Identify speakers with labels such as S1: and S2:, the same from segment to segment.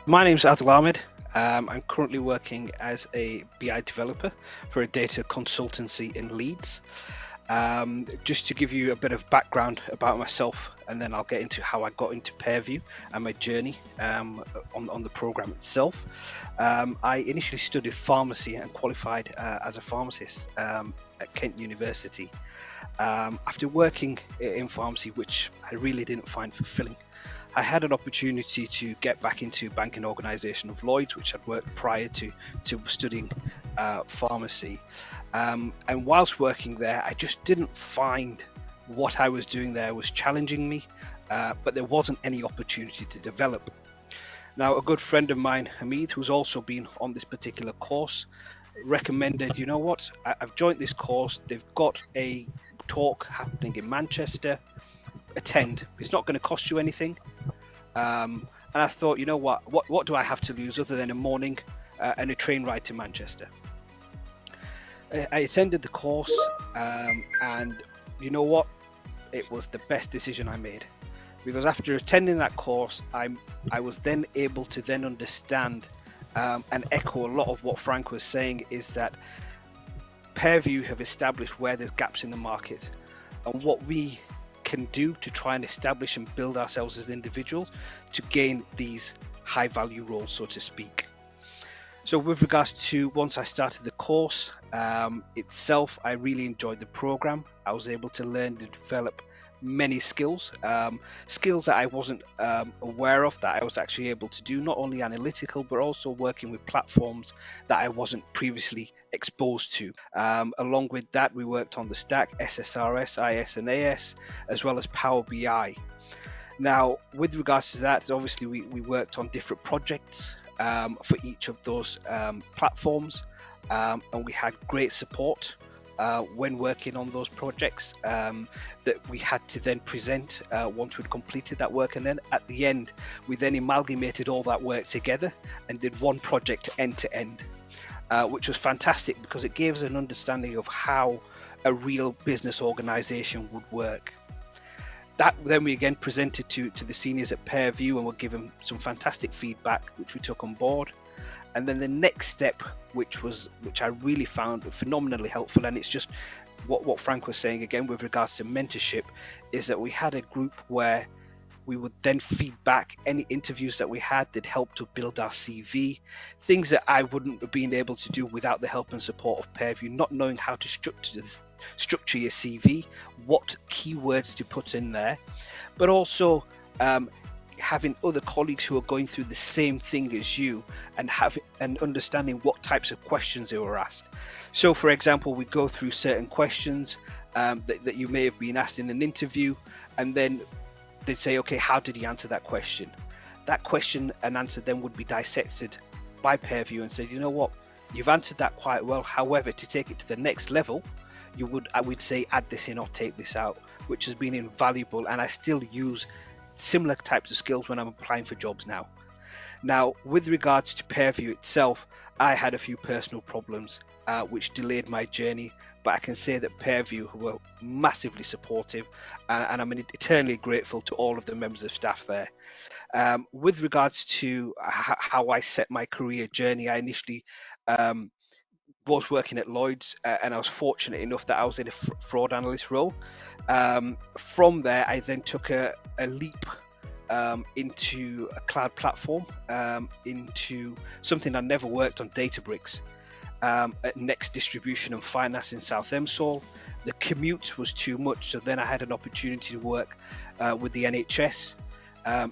S1: My name's Adil. I'm currently working as a BI developer for a data consultancy in Leeds. Just to give you a bit of background about myself, and then I'll get into how I got into Pairview and my journey on the program itself. I initially studied pharmacy and qualified as a pharmacist at Kent University. After working in pharmacy, which I really didn't find fulfilling, I had an opportunity to get back into banking organisation of Lloyd's, which I'd worked prior to studying pharmacy. And whilst working there, I just didn't find what I was doing there was challenging me, but there wasn't any opportunity to develop. Now, a good friend of mine, Hamid, who's also been on this particular course, recommended, you know what, I've joined this course, they've got a talk happening in Manchester, attend. It's not going to cost you anything. And I thought, you know what do I have to lose other than a morning and a train ride to Manchester? I attended the course, and you know what? It was the best decision I made, because after attending that course, I was then able to then understand and echo a lot of what Frank was saying, is that Pairview have established where there's gaps in the market and what we can do to try and establish and build ourselves as individuals to gain these high value roles, so to speak. So with regards to once I started the course itself, I really enjoyed the program. I was able to learn and develop many skills that I wasn't aware of, that I was actually able to do, not only analytical but also working with platforms that I wasn't previously exposed to. Along with that, we worked on the stack, SSRS, IS and AS, as well as Power BI. Now, with regards to that, obviously we worked on different projects for each of those platforms, and we had great support when working on those projects that we had to then present once we'd completed that work. And then at the end, we then amalgamated all that work together and did one project end to end, which was fantastic because it gave us an understanding of how a real business organization would work. That then we again presented to the seniors at Pairview and were given some fantastic feedback, which we took on board. And then the next step, which I really found phenomenally helpful, and it's just what Frank was saying again with regards to mentorship, is that we had a group where we would then feed back any interviews that we had that helped to build our CV, things that I wouldn't have been able to do without the help and support of Pairview, not knowing how to structure your CV, what keywords to put in there, but also having other colleagues who are going through the same thing as you and understanding what types of questions they were asked. So for example, we go through certain questions that you may have been asked in an interview, and then they'd say, okay, how did you answer that question? That question and answer then would be dissected by Pairview and said, you know what, you've answered that quite well. However, to take it to the next level, I would say add this in or take this out, which has been invaluable, and I still use similar types of skills when I'm applying for jobs now. Now, with regards to Pairview itself, I had a few personal problems which delayed my journey, but I can say that Pairview were massively supportive, and I'm eternally grateful to all of the members of staff there. With regards to how I set my career journey, I initially was working at Lloyd's, and I was fortunate enough that I was in a fraud analyst role. From there, I then took a leap into a cloud platform, into something I never worked on, Databricks, at Next Distribution and Finance in South Emsall. The commute was too much, so then I had an opportunity to work with the NHS.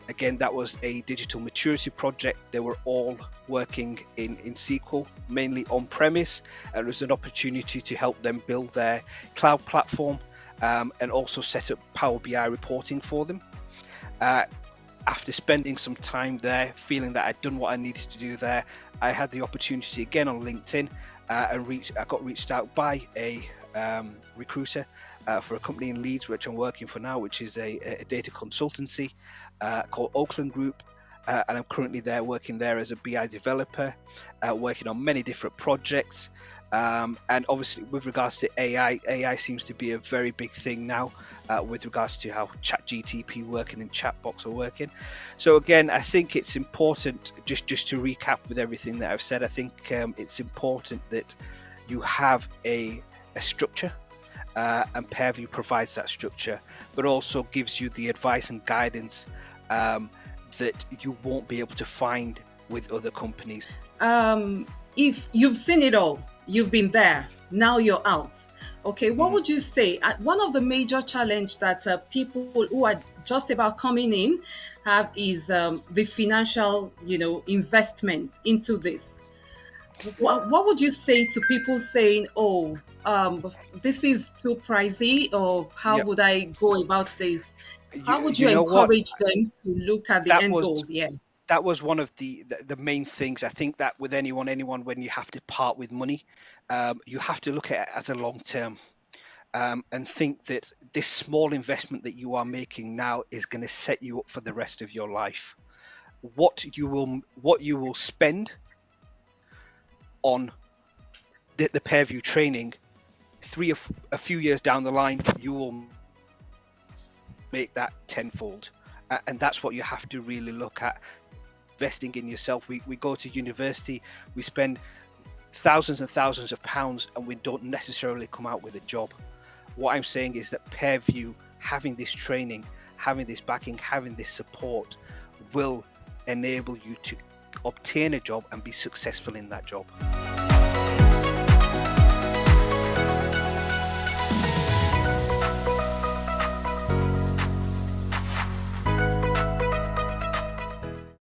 S1: Again, that was a digital maturity project. They were all working in SQL, mainly on-premise, and it was an opportunity to help them build their cloud platform and also set up Power BI reporting for them. After spending some time there, feeling that I'd done what I needed to do there, I had the opportunity again on LinkedIn and I got reached out by a recruiter for a company in Leeds, which I'm working for now, which is a data consultancy called Oakland Group, and I'm currently working there as a BI developer, working on many different projects. And obviously, with regards to AI seems to be a very big thing now, with regards to how ChatGTP working and chatbots are working. So again, I think it's important, just to recap with everything that I've said. I think it's important that you have a structure, and Pairview provides that structure, but also gives you the advice and guidance that you won't be able to find with other companies.
S2: If you've seen it all, you've been there, now you're out. Okay, what would you say? One of the major challenge that people who are just about coming in have is the financial, investment into this. What would you say to people saying, "Oh, this is too pricey," or "How
S1: Yep.
S2: would I go about this?" How would you
S1: You know what?
S2: encourage them to look at the
S1: That
S2: end
S1: was
S2: goal? Yeah.
S1: that was one of the main things. I think that with anyone, when you have to part with money, you have to look at it as a long term, and think that this small investment that you are making now is going to set you up for the rest of your life. What you will spend on the Pairview training, a few years down the line, you will make that tenfold. And that's what you have to really look at. Investing in yourself. We go to university, we spend thousands and thousands of pounds, and we don't necessarily come out with a job. What I'm saying is that Pairview, having this training, having this backing, having this support, will enable you to obtain a job and be successful in that job.